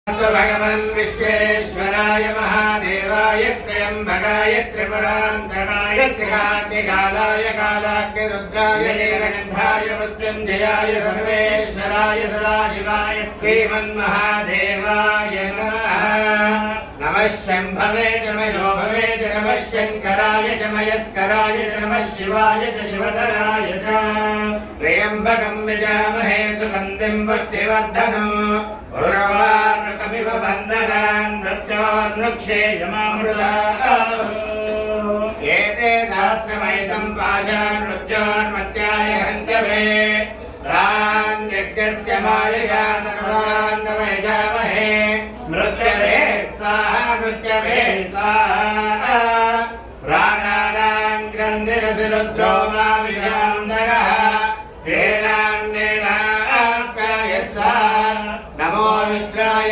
भगवन् विश्वेश्वराय महादेवाय त्र्यम्बकाय त्रिपुरान्तकाय त्रिकाग्निकालाय कालाग्निरुद्राय नीलकण्ठाय मृत्युञ्जयाय सर्वेश्वराय सदाशिवाय श्रीमन्महादेवाय नमः। नमः शम्भवे च मयोभवे च नमः शङ्कराय च मयस्कराय च नमः शिवाय च शिवतराय च। त्र्यम्बकं यजामहे सुगन्धिं पुष्टिवर्धनम् उर्वारुकमिव बन्धनान् मृत्योर्मुक्षेयमामृताः। एते सहस्रमयितं पाशान् मृत्योर्मत्याय हन्तवे। तान् यज्ञस्य मायया सर्वान् नमयामहे। मृत्यवे स्वाहा मृत्यवे स्वाहा। प्राणानां क्रन्दिरसि रुद्रो मा